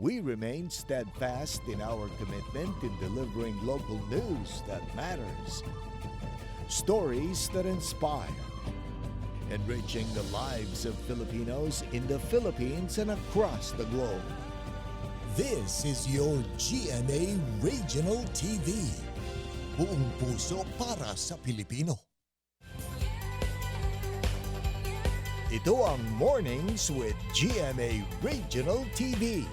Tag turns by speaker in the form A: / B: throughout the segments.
A: we remain steadfast in our commitment in delivering local news that matters, stories that inspire, enriching the lives of Filipinos in the Philippines and across the globe.
B: This is your GMA Regional TV. Buong puso para sa Pilipino.
A: Ito ang Mornings with GMA Regional TV.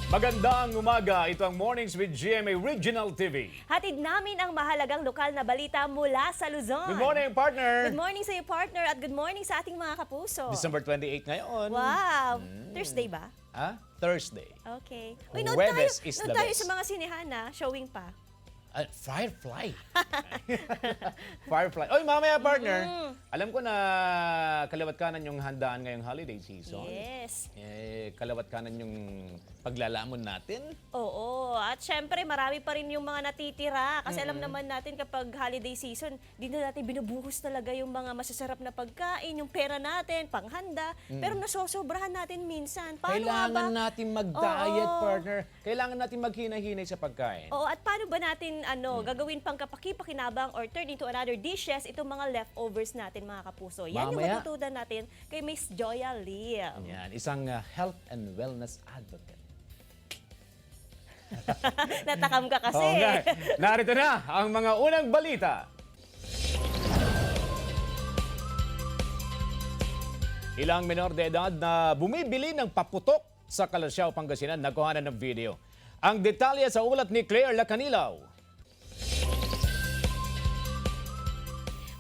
C: Magandang umaga, ito ang Mornings with GMA Regional TV.
D: Hatid namin ang mahalagang lokal na balita mula sa Luzon.
C: Good morning, partner!
D: Good morning sa iyo, partner, at good morning sa ating mga kapuso.
C: December 28 ngayon.
D: Wow! Thursday ba?
C: Ah? Thursday.
D: Okay.
C: Huwebes is the
D: tayo
C: best.
D: sa mga sinehan na, showing pa.
C: Firefly. Firefly. Oy, mamaya, partner. Alam ko na kalawat kanan yung handaan ngayong holiday season.
D: Yes.
C: Kalawat kanan yung paglalamon natin.
D: Oo. At syempre, marami pa rin yung mga natitira. Kasi alam naman natin kapag holiday season, di na natin binubuhos talaga yung mga masasarap na pagkain, yung pera natin, panghanda. Pero nasosobrahan natin minsan. Paano
C: Kailangan
D: ba?
C: natin mag-diet,
D: Oo.
C: partner. Kailangan natin maghina-hinay sa pagkain.
D: Oo, at paano ba natin gagawin pang kapaki-pakinabang or turn into another dishes itong mga leftovers natin, mga kapuso? Yan yung
C: Mamaya.
D: matutunan natin kay Miss Joya Lim.
C: Yan, isang health and wellness advocate.
D: Natakam ka kasi.
C: Oo nga. Narito na ang mga unang balita. Ilang menor de edad na bumibili ng paputok sa Calasiao, Pangasinan, nagkuhanan ng video. Ang detalye sa ulat ni Claire Lacanilaw.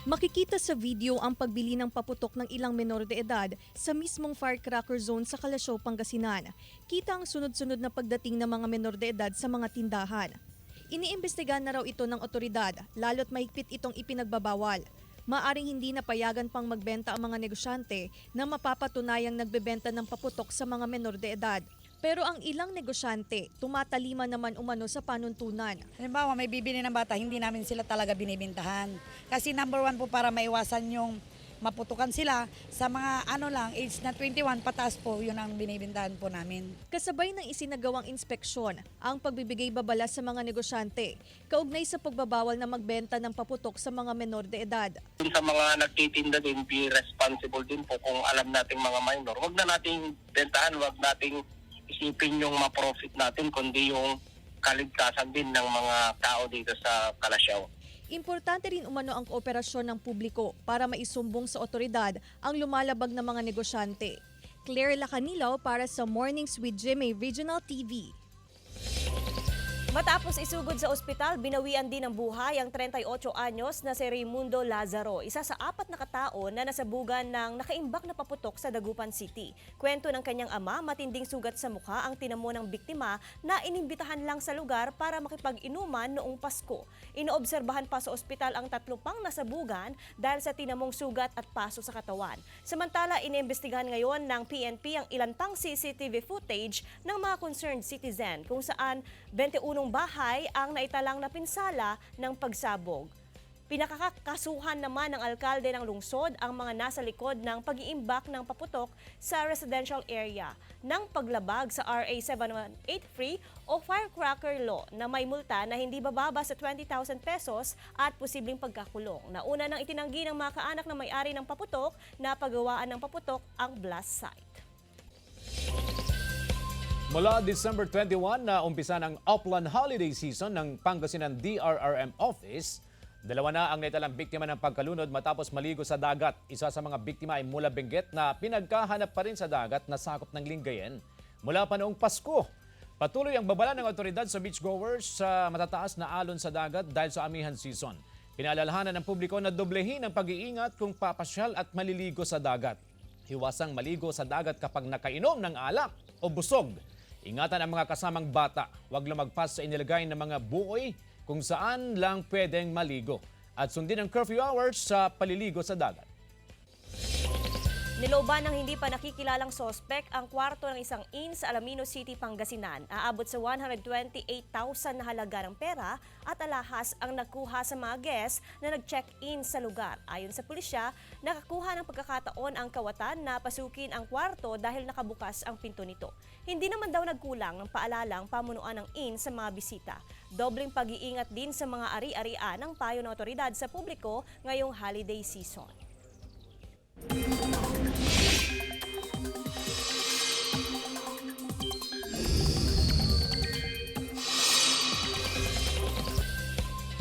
E: Makikita sa video ang pagbili ng paputok ng ilang menor de edad sa mismong firecracker zone sa Calasiao, Pangasinan. Kita ang sunod-sunod na pagdating ng mga menor de edad sa mga tindahan. Iniimbestigahan na raw ito ng otoridad, lalo't mahigpit itong ipinagbabawal. Maaring hindi napayagan pang magbenta ang mga negosyante na mapapatunayang nagbebenta ng paputok sa mga menor de edad. Pero ang ilang negosyante, tumatalima naman umano sa panuntunan.
F: Halimbawa, may bibili ng bata, hindi namin sila talaga binibintahan. Kasi number one po para maiwasan yung maputukan sila sa mga age na 21 pataas po, yun ang binibintahan po namin.
E: Kasabay ng isinagawang inspeksyon, ang pagbibigay babala sa mga negosyante, kaugnay sa pagbabawal na magbenta ng paputok sa mga menor de edad.
G: Dun sa mga nagtitinda din, be responsible din po kung alam nating mga minor. Huwag na nating bentahan, huwag nating isipin yung ma-profit natin, kundi yung kaligtasan din ng mga tao dito sa Calasiao.
E: Importante rin umano ang kooperasyon ng publiko para maisumbong sa otoridad ang lumalabag na mga negosyante. Claire Lacanilaw para sa Mornings with GMA Regional TV.
D: Matapos isugod sa ospital, binawian din ng buhay ang 38 anyos na si Raimundo Lazaro, isa sa 4 na katao na nasabugan ng nakaimbak na paputok sa Dagupan City. Kwento ng kanyang ama, matinding sugat sa mukha ang tinamo ng biktima na inimbitahan lang sa lugar para makipag-inuman noong Pasko. Inoobserbahan pa sa ospital ang 3 pang nasabugan dahil sa tinamong sugat at paso sa katawan. Samantala, iniimbestigahan ngayon ng PNP ang ilan pang CCTV footage ng mga concerned citizen kung saan 21 bahay ang naitalang na pinsala ng pagsabog. Pinakakasuhan naman ng alkalde ng lungsod ang mga nasa likod ng pag-iimbak ng paputok sa residential area ng paglabag sa RA 7183 o Firecracker Law na may multa na hindi bababa sa 20,000 pesos at posibleng pagkakulong. Nauna nang itinanggi ng mga kaanak na may-ari ng paputok na paggawaan ng paputok ang blast site.
C: Mula December 21 na umpisa ng Upland Holiday Season ng Pangasinan DRRM Office, 2 na ang naitalang biktima ng pagkalunod matapos maligo sa dagat. Isa sa mga biktima ay mula Benguet na pinagkahanap pa rin sa dagat na sakop ng Lingayen mula pa noong Pasko. Patuloy ang babala ng otoridad sa beachgoers sa matataas na alon sa dagat dahil sa amihan season. Pinaalalahanan ng publiko na doblehin ang pag-iingat kung papasyal at maliligo sa dagat. Hiwasang maligo sa dagat kapag nakainom ng alak o busog. Ingatan ang mga kasamang bata, huwag lumagpas sa inilagay ng mga buoy kung saan lang pwedeng maligo. At sundin ang curfew hours sa paliligo sa dagat.
D: Niloban ng hindi pa nakikilalang sospek ang kwarto ng isang inn sa Alaminos City, Pangasinan. Aabot sa 128,000 na halaga ng pera at alahas ang nakuha sa mga guests na nag-check-in sa lugar. Ayon sa pulisya, nakakuha ng pagkakataon ang kawatan na pasukin ang kwarto dahil nakabukas ang pinto nito. Hindi naman daw nagkulang ng paalalang pamunuan ng inn sa mga bisita. Dobleng pag-iingat din sa mga ari-arian ng payo ng otoridad sa publiko ngayong holiday season.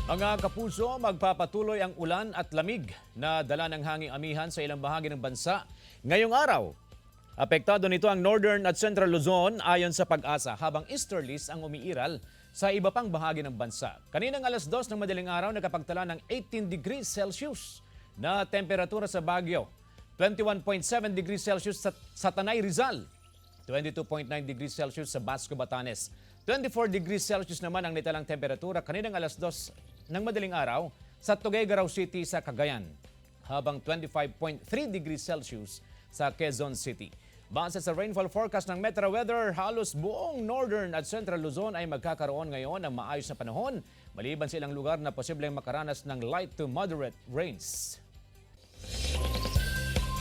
C: Mga kapuso, magpapatuloy ang ulan at lamig na dala ng hanging amihan sa ilang bahagi ng bansa ngayong araw. Apektado nito ang Northern at Central Luzon ayon sa Pag-asa, habang easterlies ang umiiral sa iba pang bahagi ng bansa. Kaninang alas 2 ng madaling araw, nakapagtala ng 18 degrees Celsius na temperatura sa Baguio, 21.7 degrees Celsius sa Tanay, Rizal, 22.9 degrees Celsius sa Basco, Batanes, 24 degrees Celsius naman ang nitalang temperatura kaninang alas 2 ng madaling araw sa Tuguegarao City sa Cagayan, habang 25.3 degrees Celsius sa Quezon City. Base sa rainfall forecast ng Metro Weather, halos buong Northern at Central Luzon ay magkakaroon ngayon ng maayos na panahon, maliban sa ilang lugar na posibleng makaranas ng light to moderate rains.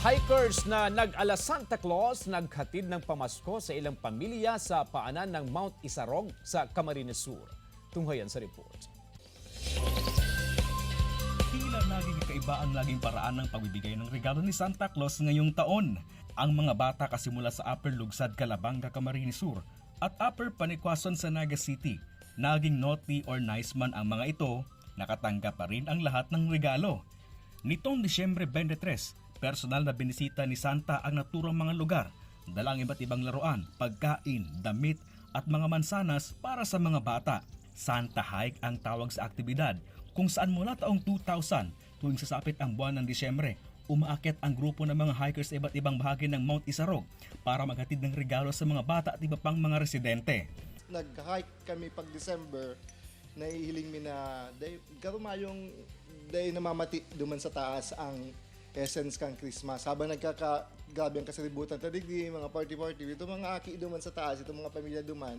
C: Hikers na nag-ala Santa Claus naghatid ng pamasko sa ilang pamilya sa paanan ng Mount Isarog sa Camarines Sur. Tunghayan sa report.
H: Tila naging kaiba ang laging paraan ng pagbibigay ng regalo ni Santa Claus ngayong taon. Ang mga bata kasimula sa Upper Lugsad, Calabanga, Camarines Sur at Upper Panikwason sa Naga City, naging naughty or nice man ang mga ito, nakatanggap pa rin ang lahat ng regalo. Nitong Disyembre 23, personal na binisita ni Santa ang naturang mga lugar, dalang iba't ibang laruan, pagkain, damit at mga mansanas para sa mga bata. Santa Hike ang tawag sa aktibidad kung saan mula taong 2000 tuwing sasapit ang buwan ng Disyembre, umaakyat ang grupo ng mga hikers sa iba't ibang bahagi ng Mount Isarog para maghatid ng regalo sa mga bata at iba pang mga residente.
I: Nag-hike kami pag December, nahihiling mi na karumayong day namamati duman sa taas ang essence kang Christmas. Habang nagkakagrabe ang kasalibutan, tadigdi, mga party-party, ito mga aki duman sa taas, ito mga pamilya duman,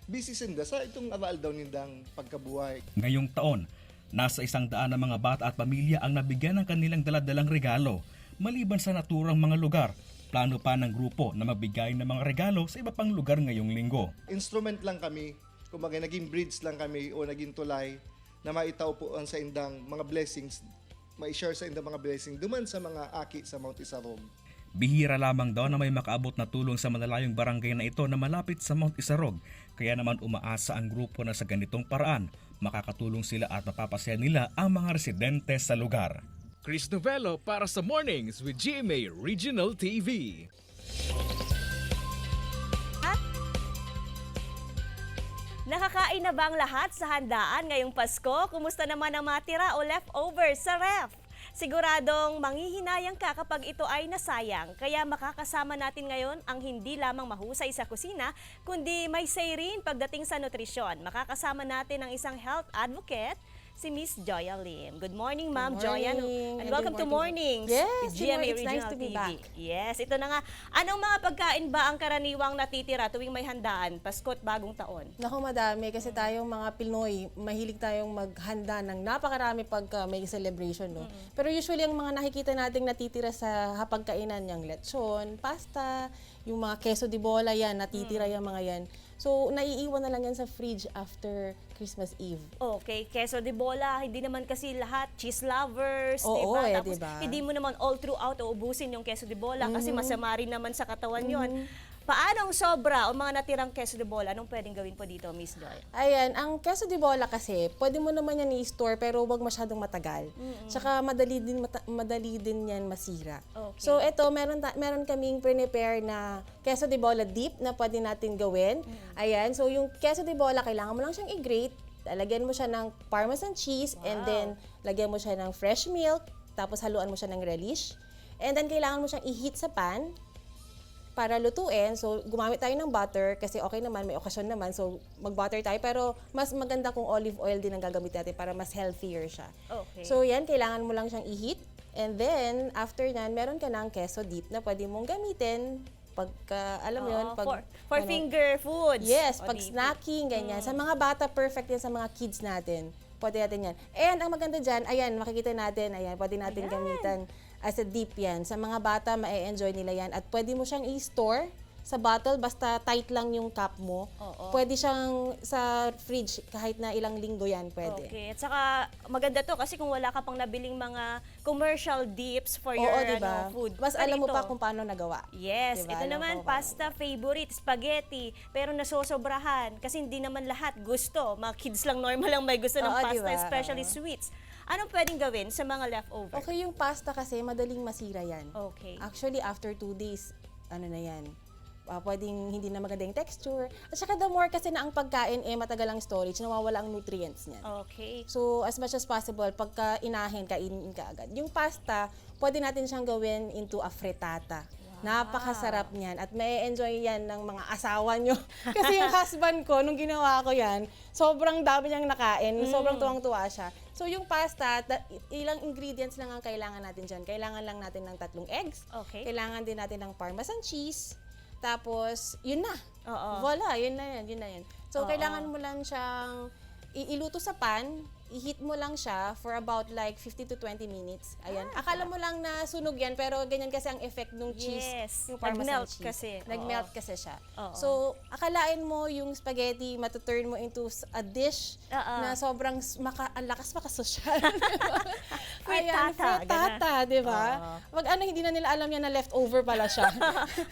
I: busy sinda sa itong aral daw nindang pagkabuhay.
H: Ngayong taon, nasa 100 na mga bata at pamilya ang nabigyan ng kanilang daladalang regalo. Maliban sa naturang mga lugar, plano pa ng grupo na magbigay ng mga regalo sa iba pang lugar ngayong linggo.
I: Instrument lang kami, kumbaga naging bridge lang kami o naging tulay na maitaupuan sa indang mga blessings, ma-share sa indang mga blessing duman sa mga aki sa Mount Isarog.
H: Bihira lamang daw na may makaabot na tulong sa malalayong barangay na ito na malapit sa Mount Isarog, kaya naman umaasa ang grupo na sa ganitong paraan makakatulong sila at mapapasaya nila ang mga residente sa lugar.
J: Chris Novello para sa Mornings with GMA Regional TV.
D: Nakakain na ba ang lahat sa handaan ngayong Pasko? Kumusta naman ang matira o leftovers sa ref? Siguradong manghihinayang ka kapag ito ay nasayang. Kaya makakasama natin ngayon ang hindi lamang mahusay sa kusina, kundi may say rin pagdating sa nutrisyon. Makakasama natin ang isang health advocate, si Miss Joya Lim. Good morning, Ma'am Joya. And welcome to Mornings.
K: Yes,
D: with GMA
K: it's nice
D: Regional
K: to be
D: TV.
K: back.
D: Yes, ito na nga. Anong mga pagkain ba ang karaniwang natitira tuwing may handaan, Pasko at Bagong Taon?
K: Naku, madami kasi tayong mga Pinoy, mahilig tayong maghanda ng napakarami pagka may celebration, no? Pero usually ang mga nakikita nating natitira sa hapagkainan, yung lechon, pasta, yung mga queso de bola yan, natitira yung mga yan. So, naiiwan na lang yan sa fridge after Christmas Eve.
D: Okay, queso de bola, hindi naman kasi lahat cheese lovers,
K: Oo,
D: diba?
K: eh,
D: Tapos
K: diba?
D: hindi mo naman all throughout uubusin yung queso de bola kasi masama rin naman sa katawan yon. Paano ang sobra o mga natirang queso de bola? Anong pwedeng gawin po dito, Miss Joy?
K: Ayan, ang queso de bola kasi, pwede mo naman yan i-store pero wag masyadong matagal. Tsaka madali din yan masira.
D: Okay.
K: So ito, meron kaming prepare na queso de bola dip na pwede natin gawin. Ayan, so yung queso de bola, kailangan mo lang siyang i-grate. Lagyan mo siya ng Parmesan cheese and then lagyan mo siya ng fresh milk. Tapos haluan mo siya ng relish. And then kailangan mo siyang i-heat sa pan para lutuin. So, gumamit tayo ng butter kasi okay naman, may okasyon naman. So, mag-butter tayo. Pero mas maganda kung olive oil din ang gagamit natin para mas healthier siya.
D: Okay.
K: So, yan, kailangan mo lang siyang i-heat. And then, after nan, meron ka ng queso dip na pwede mong gamitin pagka, alam mo yun, pag...
D: For finger foods.
K: Yes,
D: O,
K: pag
D: di-
K: snacking, ganyan. Sa mga bata, perfect yan sa mga kids natin. Pwede natin yan. And ang maganda dyan, ayan, makikita natin, ayan, pwede natin gamitan as a dip yan. Sa mga bata, ma-enjoy nila yan. At pwede mo siyang i-store sa bottle, basta tight lang yung cap mo.
D: Oo.
K: Pwede siyang sa fridge, kahit na ilang linggo yan, pwede.
D: Okay. At saka maganda to kasi kung wala ka pang nabiling mga commercial dips for
K: Oo,
D: your
K: diba?
D: food.
K: Mas
D: Pero
K: alam mo
D: ito,
K: pa kung paano nagawa.
D: Yes,
K: Diba?
D: ito
K: Alam
D: naman
K: ko paano.
D: pasta favorite, spaghetti, pero nasosobrahan kasi hindi naman lahat gusto. Mga kids lang normal lang may gusto ng
K: Oo,
D: pasta,
K: diba?
D: especially
K: Oo.
D: sweets. Anong pwedeng gawin sa mga leftover?
K: Okay, yung pasta kasi, madaling masira yan.
D: Okay.
K: Actually, after 2 days, ano na yan, pwedeng hindi na maganda yung texture. At saka the more kasi na ang pagkain matagal ang storage, nawawala ang nutrients niyan.
D: Okay.
K: So, as much as possible, pagka inahin, kainin ka agad. Yung pasta, pwede natin siyang gawin into a frittata. Napakasarap niyan at may enjoy yan ng mga asawa nyo. Kasi yung husband ko, nung ginawa ko yan, sobrang dami niyang nakain, sobrang tuwang-tuwa siya. So yung pasta, ilang ingredients lang ang kailangan natin dyan. Kailangan lang natin ng 3 eggs.
D: Okay.
K: Kailangan din natin ng Parmesan cheese. Tapos, yun na.
D: Oo.
K: Voila, yun na yan. So,
D: Oo.
K: kailangan mo lang siyang iluto sa pan, i-heat mo lang siya for about like 15 to 20 minutes. Ayan. Akala mo lang na sunog yan, pero ganyan kasi ang effect ng cheese.
D: Yes.
K: Yung Parmesan
D: Nag-melt
K: cheese.
D: kasi.
K: Nag-melt
D: Oo.
K: kasi siya.
D: Oo.
K: So, akalain mo yung spaghetti, matuturn mo into a dish
D: Oo.
K: na sobrang ang lakas makasosyal.
D: Frittata,
K: frittata, di ba? Pag hindi na nila alam yan na leftover pala siya.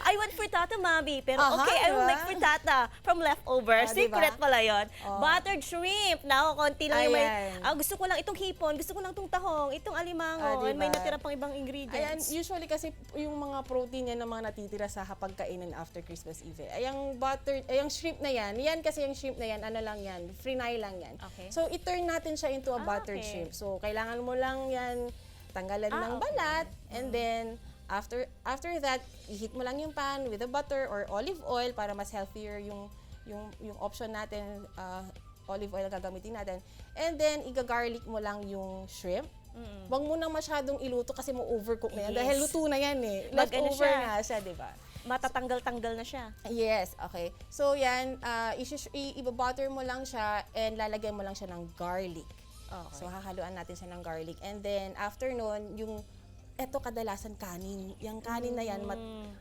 D: I want frittata, Mami. Pero
K: Aha,
D: okay, I will
K: diba?
D: make frittata from leftover.
K: Ah,
D: Secret
K: diba?
D: pala yun. Buttered shrimp. Naku, konti lang yung may...
K: Ayan.
D: gusto ko lang itong hipon, gusto ko lang itong tahong, itong alimango,
K: Ah,
D: and may
K: diba?
D: natira pang ibang
K: Ayan,
D: ingredients.
K: usually kasi yung mga protein yan na mga natitira sa hapagkainan after Christmas Eve. Ayang shrimp na yan kasi yung shrimp na yan, ano lang yan, frinay lang yan.
D: Okay.
K: So, i-turn natin siya into a buttered
D: okay.
K: shrimp. So, kailangan mo lang yan tanggalan ng
D: okay.
K: balat, and then, after that, i-heat mo lang yung pan with the butter or olive oil para mas healthier yung option natin, olive oil na gagamitin natin. And then, iga-garlic mo lang yung shrimp. Huwag mo nang masyadong iluto kasi mo overcook na yan.
D: Yes.
K: Dahil luto na yan eh.
D: Mag- ano
K: Leftover
D: siya?
K: nga siya, di ba?
D: Matatanggal-tanggal na siya.
K: Yes, okay. So yan, i-butter mo lang siya and lalagyan mo lang siya ng garlic.
D: Okay.
K: So hahaluan natin siya ng garlic. And then after nun, eto kadalasan kanin. Yung kanin na yan,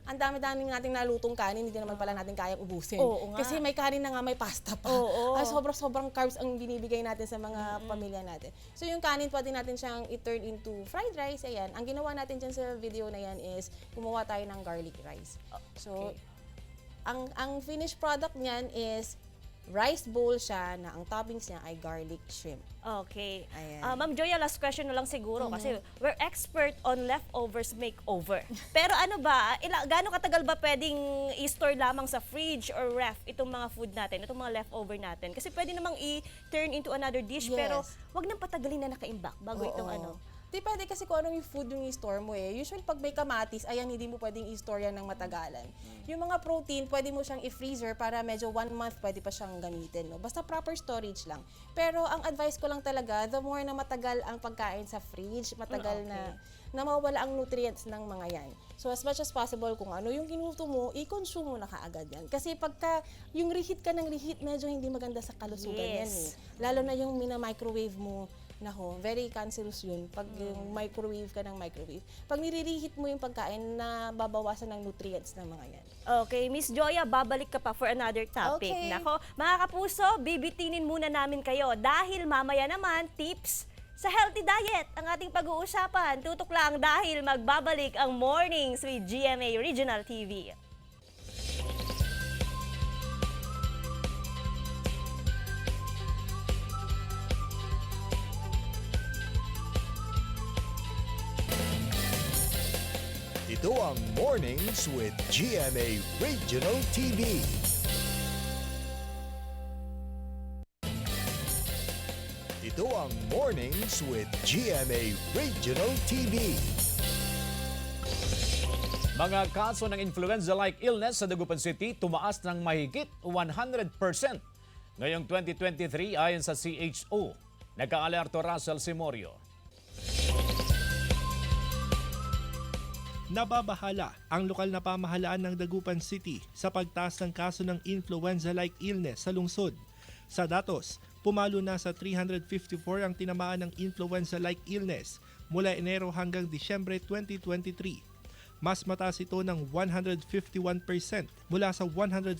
K: ang dami-dami nating nalutong kanin, hindi naman pala natin kayang ubusin.
D: Oo nga.
K: Kasi may kanin na nga, may pasta pa.
D: Oo.
K: Sobrang carbs ang binibigay natin sa mga pamilya natin. So yung kanin, pwede natin siyang i-turn into fried rice. Ayan. Ang ginawa natin dyan sa video na yan is, gumawa tayo ng garlic rice. So, ang finished product niyan is rice bowl siya na ang toppings niya ay garlic shrimp.
D: Okay.
K: Ayan.
D: Ma'am Joya, last question na lang siguro kasi we're expert on leftovers makeover. Pero ano ba, gaano katagal ba pwedeng i-store lamang sa fridge or ref itong mga food natin, itong mga leftover natin? Kasi pwede namang i-turn into another dish,
K: Yes.
D: pero wag nang patagalin na nakaimbak bago itong
K: Oo.
D: ano.
K: Di pwede kasi kung anong yung food yung i-store mo eh. Usually pag may kamatis, ayan, hindi mo pwedeng i-store yan ng matagalan. Yung mga protein, pwede mo siyang i-freezer para medyo 1 month pwede pa siyang gamitin. No? Basta proper storage lang. Pero ang advice ko lang talaga, the more na matagal ang pagkain sa fridge, matagal na mawala ang nutrients ng mga yan. So as much as possible, kung ano yung ginuto mo, i-consume mo na kaagad yan. Kasi pagka yung reheat ka ng reheat, medyo hindi maganda sa kalusugan yan eh. Lalo na yung mina-microwave mo, nako, very cancerous yun. Pag yung microwave ka ng microwave. Pag nire-reheat mo yung pagkain, na babawasan ng nutrients ng mga yan.
D: Okay, Miss Joya, babalik ka pa for another topic.
K: Okay.
D: Nako, mga kapuso, bibitinin muna namin kayo dahil mamaya naman tips sa healthy diet ang ating pag-uusapan. Tutok lang dahil magbabalik ang Mornings with GMA Regional TV.
A: Ito ang Mornings with GMA Regional TV. Ito ang Mornings with GMA Regional TV.
C: Mga kaso ng influenza-like illness sa Dagupan City tumaas ng mahigit 100% ngayong 2023 ayon sa CHO. Nagka-alerto Russell Simorio.
L: Nababahala ang lokal na pamahalaan ng Dagupan City sa pagtaas ng kaso ng influenza-like illness sa lungsod. Sa datos, pumalo na sa 354 ang tinamaan ng influenza-like illness mula Enero hanggang Disyembre 2023. Mas mataas ito ng 151% mula sa 141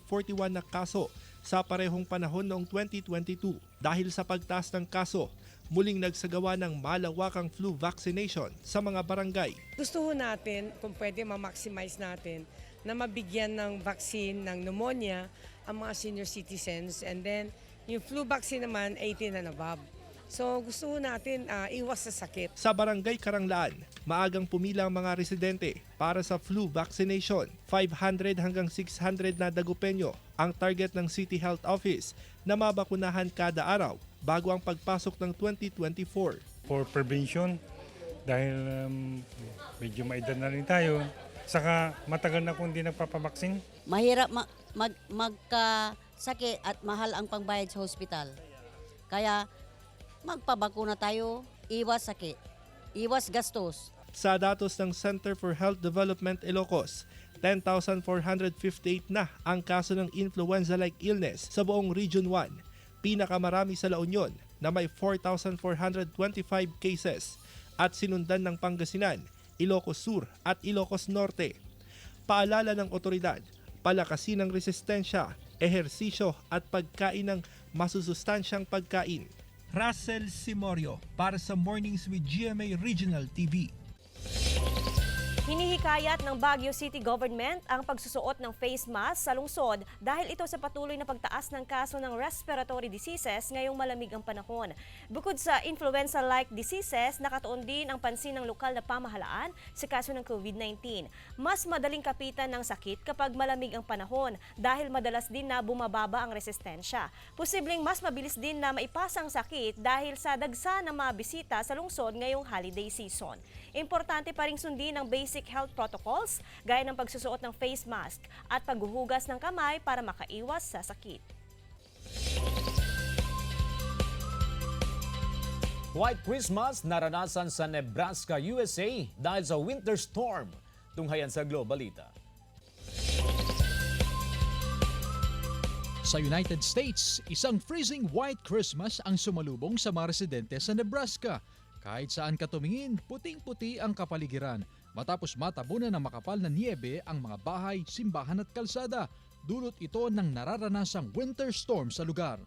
L: na kaso sa parehong panahon noong 2022. Dahil sa pagtaas ng kaso, muling nagsagawa ng malawakang flu vaccination sa mga barangay.
M: Gusto ho natin, kung pwede ma-maximize natin, na mabigyan ng vaccine ng pneumonia ang mga senior citizens, and then yung flu vaccine naman 18 and above. So gusto ho natin iwas sa sakit.
L: Sa barangay Karanglaan, maagang pumila ang mga residente para sa flu vaccination. 500 hanggang 600 na Dagupenyo ang target ng City Health Office na mabakunahan kada araw bago ang pagpasok ng 2024.
N: For prevention, dahil medyo maedad na rin tayo, saka matagal na kung hindi nagpapabaksin.
O: Mahirap magkasakit at mahal ang pangbayad sa hospital. Kaya magpabakuna tayo, iwas sakit, iwas gastos.
L: Sa datos ng Center for Health Development Ilocos, 10,458 na ang kaso ng influenza-like illness sa buong Region 1. Pinakamarami sa La Union na may 4,425 cases at sinundan ng Pangasinan, Ilocos Sur at Ilocos Norte. Paalala ng otoridad, palakasin ang resistensya, ehersisyo at pagkain ng masusustansyang pagkain. Russell Simorio para sa Mornings with GMA Regional TV.
D: Hinihikayat ng Baguio City Government ang pagsusuot ng face mask sa lungsod dahil ito sa patuloy na pagtaas ng kaso ng respiratory diseases ngayong malamig ang panahon. Bukod sa influenza-like diseases, nakatuon din ang pansin ng lokal na pamahalaan sa kaso ng COVID-19. Mas madaling kapitan ng sakit kapag malamig ang panahon dahil madalas din na bumababa ang resistensya. Posibleng mas mabilis din na maipasang sakit dahil sa dagsa ng mga bisita sa lungsod ngayong holiday season. Importante pa ring sundin ang basic health protocols gaya ng pagsusuot ng face mask at paghuhugas ng kamay para makaiwas sa sakit.
C: White Christmas naranasan sa Nebraska, USA dahil sa winter storm. Tunghayan sa Globalita.
J: Sa United States, isang freezing white Christmas ang sumalubong sa mga residente sa Nebraska. Kahit saan ka tumingin, puting-puti ang kapaligiran. Matapos matabunan ng makapal na niebe ang mga bahay, simbahan at kalsada, dulot ito ng nararanasang winter storm sa lugar.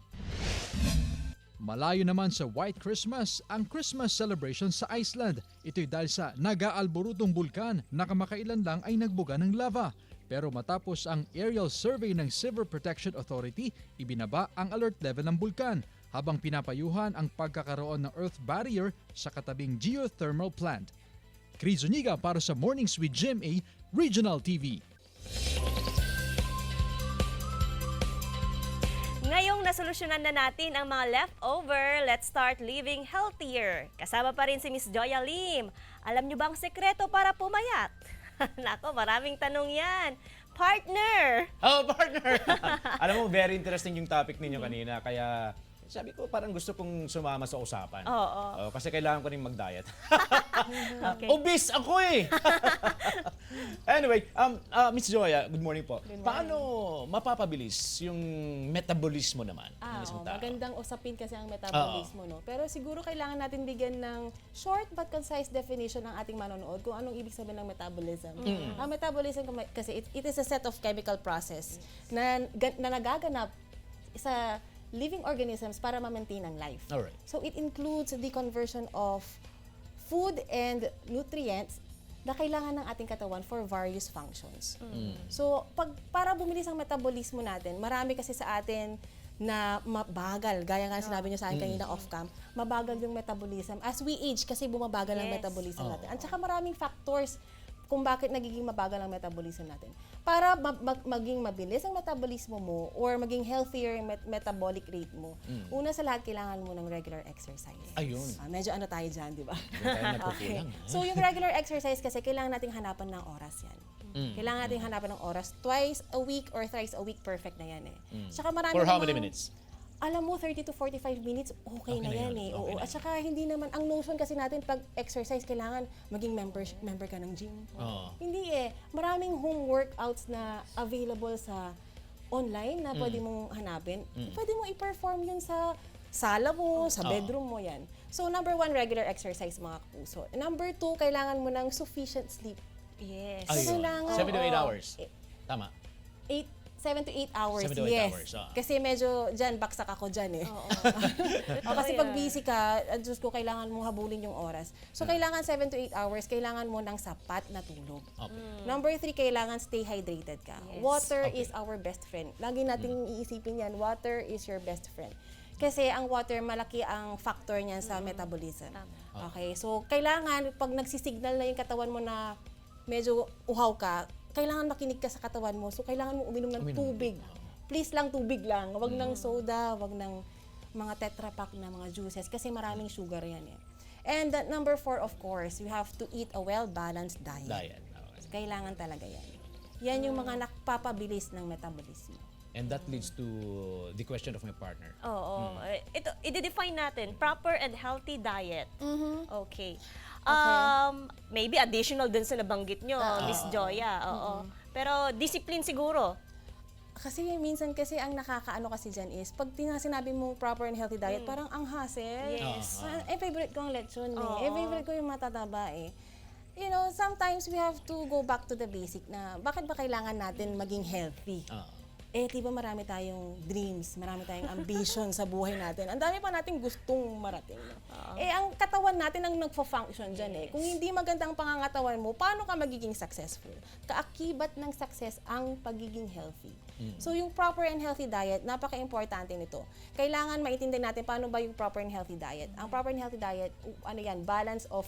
J: Malayo naman sa White Christmas ang Christmas celebration sa Iceland. Ito'y dahil sa nag-aalborotong bulkan na kamakailan lang ay nagbuga ng lava. Pero matapos ang aerial survey ng Civil Protection Authority, ibinaba ang alert level ng bulkan habang pinapayuhan ang pagkakaroon ng earth barrier sa katabing geothermal plant. Chris Zuniga para sa Mornings with GMA Regional TV.
D: Ngayong nasolusyonan na natin ang mga leftover, let's start living healthier. Kasama pa rin si Miss Joya Lim. Alam niyo ba ang sekreto para pumayat? Nako, maraming tanong yan. Partner!
C: Oh, partner! Alam mo, very interesting yung topic ninyo kanina. Kaya sabi ko, parang gusto kong sumama sa usapan.
D: Oo.
C: Kasi kailangan ko rin mag-diet.
D: Okay.
C: Obese ako eh! Anyway, Miss Joya, good morning po.
K: Good morning.
C: Paano mapapabilis yung metabolismo naman ng isang tao?
K: Magandang usapin kasi ang metabolismo, no? Pero siguro kailangan natin bigyan ng short but concise definition ng ating manonood kung anong ibig sabihin ng metabolism. Ang metabolism kasi it is a set of chemical process na nagaganap sa living organisms para ma-maintain ang life.
C: Alright.
K: So it includes the conversion of food and nutrients na kailangan ng ating katawan for various functions. So para bumilis ang metabolismo natin, marami kasi sa atin na mabagal. Gaya nga sinabi niyo sa akin kanina off-cam, mabagal yung metabolism. As we age, kasi bumabagal ang metabolism natin. At saka maraming factors kung bakit nagiging mabagal ang metabolism natin. Para maging mabilis ang metabolismo mo or maging healthier yung metabolic rate mo, una sa lahat, kailangan mo ng regular exercise.
C: Ayun.
K: Medyo ano tayo dyan, di ba?
C: Okay.
K: So yung regular exercise kasi, kailangan nating hanapan ng oras yan. Kailangan nating hanapan ng oras twice a week or thrice a week, perfect na yan eh. Saka marami
C: For how
K: namang-
C: many minutes?
K: alam mo, 30 to 45 minutes, okay na yan eh. Oo. At saka hindi naman, ang notion kasi natin pag exercise, kailangan maging member ka ng gym. Hindi eh. Maraming home workouts na available sa online na pwede mong hanapin. Pwede mo i-perform yun sa sala mo, sa bedroom mo yan. So, number 1, regular exercise, mga kapuso. Number 2, kailangan mo ng sufficient sleep.
D: Yes.
K: So, kailangan,
C: 7 to 8 hours. Tama.
K: 7 to 8 hours,
C: 7 to 8
K: yes.
C: hours,
K: Kasi medyo dyan, baksak ako dyan eh. Kasi pag busy ka, Diyos ko, kailangan mo habulin yung oras. So, kailangan 7 to 8 hours, kailangan mo ng sapat na tulog. Number 3, kailangan stay hydrated ka.
D: Yes.
K: Water is our best friend. Lagi nating iisipin yan, water is your best friend. Kasi ang water, malaki ang factor niyan sa metabolism. Okay, so kailangan, pag nagsisignal na yung katawan mo na medyo uhaw ka, kailangan makinig ka sa katawan mo. So, kailangan mo uminom ng tubig. Please lang, tubig lang. Wag ng soda, wag ng mga Tetra Pak na mga juices kasi maraming sugar yan eh. And number 4, of course, you have to eat a well-balanced diet. Kailangan talaga yan. Yan yung mga nakpapabilis ng metabolism.
C: And that leads to the question of my partner.
D: Oo. Ito, i-define natin, proper and healthy diet. Okay. Maybe additional dun sa nabanggit nyo, Miss Joya. Oo. Pero discipline siguro.
K: Kasi minsan kasi ang nakakaano kasi dyan is, pag sinabi mo proper and healthy diet, parang ang hassle.
D: Yes.
K: Favorite ko ang lechon eh. Favorite ko yung matataba eh. You know, sometimes we have to go back to the basic na bakit ba kailangan natin maging healthy? Diba marami tayong dreams, marami tayong ambition sa buhay natin. Ang dami pa nating gustong marating. No? Ang katawan natin ang nagpo-function dyan eh. Kung hindi magandang pangangatawan mo, paano ka magiging successful? Kaakibat ng success ang pagiging healthy. So yung proper and healthy diet, napaka-importante nito. Kailangan maintindihan natin paano ba yung proper and healthy diet. Ang proper and healthy diet, balance of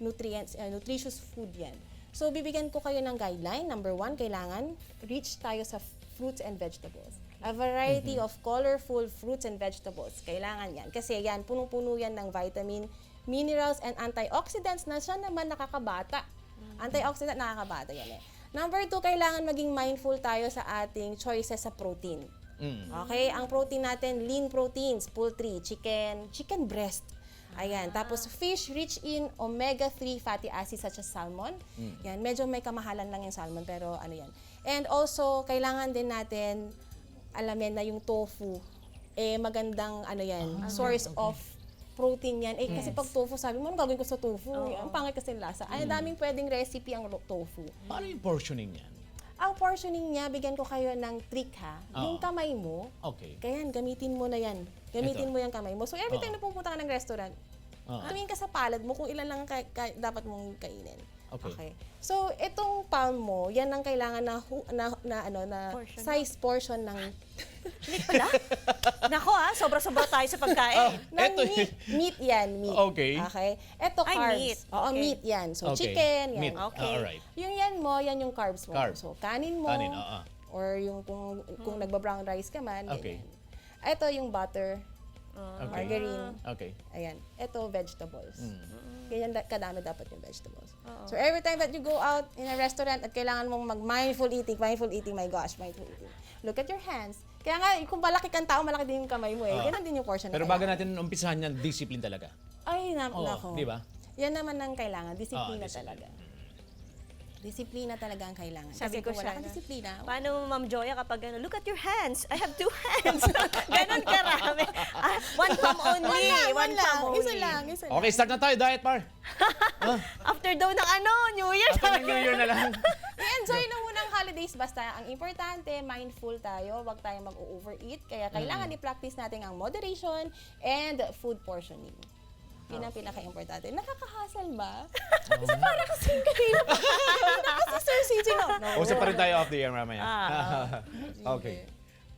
K: nutrients, nutritious food yan. So bibigyan ko kayo ng guideline. Number 1, kailangan rich tayo sa fruits and vegetables. A variety of colorful fruits and vegetables. Kailangan yan. Kasi yan, punong-puno yan ng vitamin, minerals, and antioxidants na siya naman nakakabata. Antioxidant, nakakabata yan eh. Number 2, kailangan maging mindful tayo sa ating choices sa protein. Okay? Ang protein natin, lean proteins, poultry, chicken breast. Ayan. Tapos fish rich in omega-3 fatty acids such as salmon. Yan. Medyo may kamahalan lang yung salmon pero ano yan. And also, kailangan din natin alamin na yung tofu, magandang source of protein yan. Kasi pag tofu, sabi mo, ano gagawin ko sa tofu? Ang pangit kasi lasa. Ang daming pwedeng recipe ang tofu.
C: Paano yung portioning yan?
K: Ang portioning niya, bigyan ko kayo ng trick ha. Yung kamay mo, kaya gamitin mo na yan. Gamitin mo yung kamay mo. So every time na pupunta ka ng restaurant, tumingin ka sa palad mo kung ilan lang dapat mong kainin. Okay. So itong palm mo, yan ang kailangan na size portion ng
D: Nako sobra-sobra tayo sa pagkain.
K: Meat yan, meat.
C: Okay.
K: Ito carbs.
D: Meat.
K: Meat yan. So chicken, yan.
C: Meat. Alright.
K: Yung yan mo, yan yung carbs mo. So kanin mo. Or yung kung nagba-brown rice ka man. Ganyan. Ito yung butter. Margarine. Ayan. Ito, vegetables. Ganyan kadami dapat yung vegetables. So every time that you go out in a restaurant at kailangan mong mag-mindful eating, my gosh, mindful eating. Look at your hands. Kaya nga, kung malaki kang tao, malaki din yung kamay mo eh. Ganun din yung portion.
C: Pero bago natin umpisahan yan, discipline talaga.
K: Ay, nako.
C: Di ba?
K: Yan naman ang kailangan. Disiplina talaga. Disiplina talaga ang kailangan.
D: Sabi
K: Kasi
D: ko
K: kung wala
D: siya,
K: kang disiplina,
D: paano Ma'am Joya kapag look at your hands, I have 2 hands. Ganon karami. One palm only. One palm only.
K: Isa lang.
C: Okay, start na tayo, diet par.
D: After daw ng New Year.
C: After ng New Year na lang.
K: I-enjoy na muna ang holidays. Basta ang importante, mindful tayo. Huwag tayong mag-overeat. Kaya kailangan i-practice natin ang moderation and food portioning. Yun ang pinaka-importante. Nakaka-hassle ba? Kasi para kasi kanina pa. Kasi Sir CJ na.
C: Usap pa rin tayo off the air mamaya. Okay.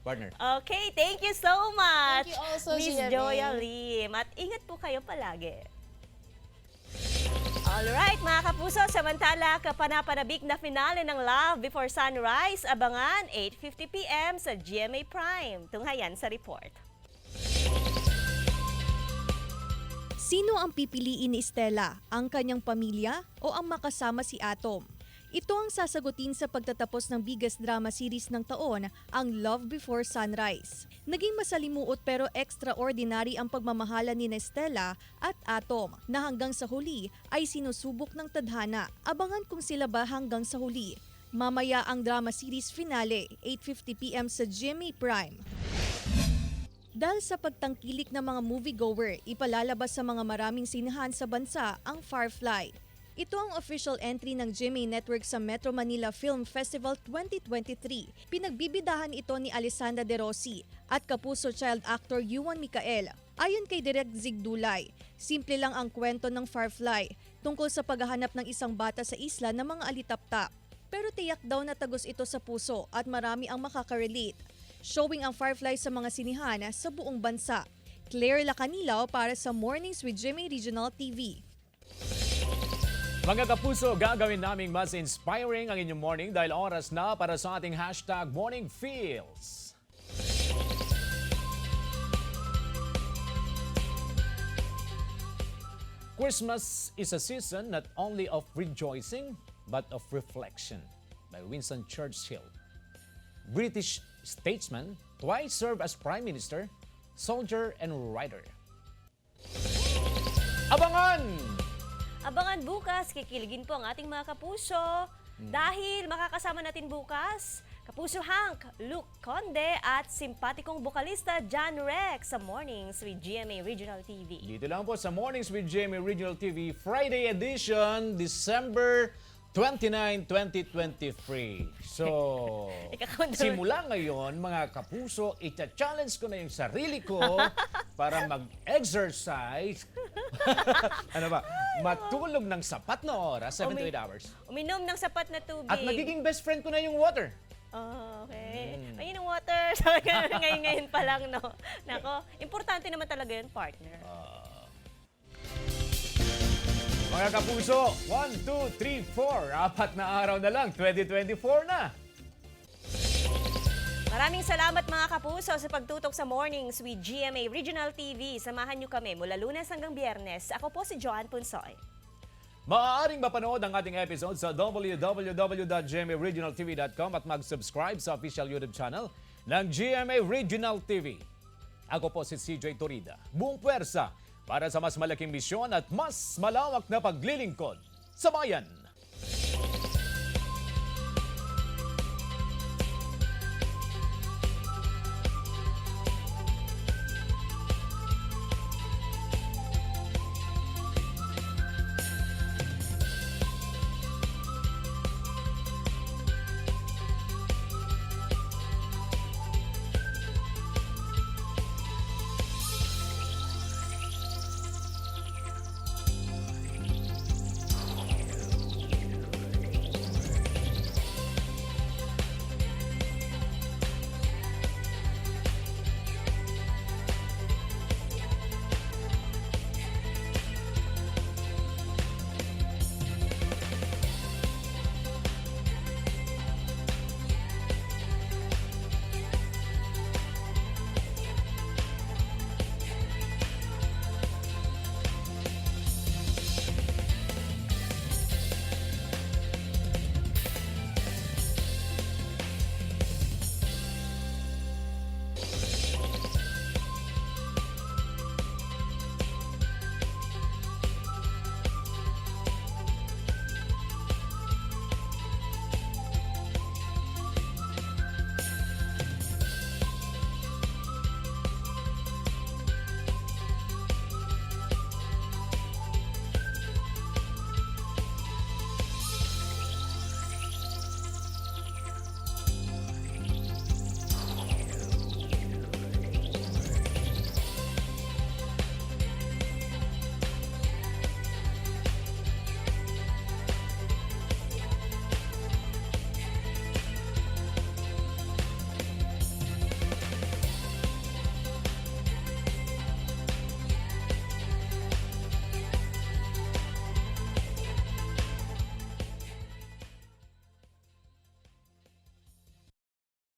C: Partner.
D: Okay, thank you so much.
K: Thank you also,
D: Miss
K: Gia
D: Joya
K: May.
D: Lim. At ingat po kayo palagi. Alright, mga kapuso, samantala kapanapanabik na finale ng Love Before Sunrise, abangan 8:50 p.m. sa GMA Prime. Tunghayan sa report.
E: Sino ang pipiliin ni Stella? Ang kanyang pamilya o ang makasama si Atom? Ito ang sasagutin sa pagtatapos ng biggest drama series ng taon, ang Love Before Sunrise. Naging masalimuot pero extraordinary ang pagmamahala ni Stella at Atom na hanggang sa huli ay sinusubok ng tadhana. Abangan kung sila ba hanggang sa huli. Mamaya ang drama series finale, 8:50 PM sa GMA Prime. Dahil sa pagtangkilik ng mga moviegoer, ipalalabas sa mga maraming sinahan sa bansa ang Firefly. Ito ang official entry ng GMA Network sa Metro Manila Film Festival 2023. Pinagbibidahan ito ni Alessandra De Rossi at kapuso child actor Yuan Micael. Ayon kay Direk Zig Dulay, simple lang ang kwento ng Firefly tungkol sa paghahanap ng isang bata sa isla ng mga alitaptap. Pero tiyak daw na tagos ito sa puso at marami ang makaka-relate. Showing ang Firefly sa mga sinihan sa buong bansa. Claire Lacanilaw para sa Mornings with GMA Regional TV.
C: Mga kapuso, gagawin naming mas inspiring ang inyong morning dahil oras na para sa ating hashtag Morning Feels. Christmas is a season not only of rejoicing but of reflection by Winston Churchill. British statesman, twice served as Prime Minister, soldier and writer. Abangan!
D: Abangan bukas, kikiligin po ang ating mga kapuso. Dahil makakasama natin bukas, Kapuso Hank, Luke Conde at simpatikong bokalista John Rex sa Mornings with GMA Regional TV.
C: Dito lang po sa Mornings with GMA Regional TV, Friday edition, December 29, 2023. So, simula ngayon, mga kapuso, ita-challenge ko na yung sarili ko para mag-exercise. Ano ba? Matulog ng sapat na oras, 7 to 8 hours.
D: Uminom ng sapat na tubig.
C: At magiging best friend ko na yung water.
D: Oh, okay. Ayun ang water. Ngayon pa lang, no? Nako, importante naman talaga yun, partner.
C: Mga kapuso, 1, 2, 3, 4. 4 na araw na lang, 2024 na.
D: Maraming salamat mga kapuso sa pagtutok sa Mornings with GMA Regional TV. Samahan niyo kami mula Lunes hanggang Biyernes. Ako po si Joanne Punsoy.
C: Maaaring mapanood ang ating episode sa www.gmaregionaltv.com at mag-subscribe sa official YouTube channel ng GMA Regional TV. Ako po si CJ Torida. Buong puwersa para sa mas malaking misyon at mas malawak na paglilingkod sa bayan.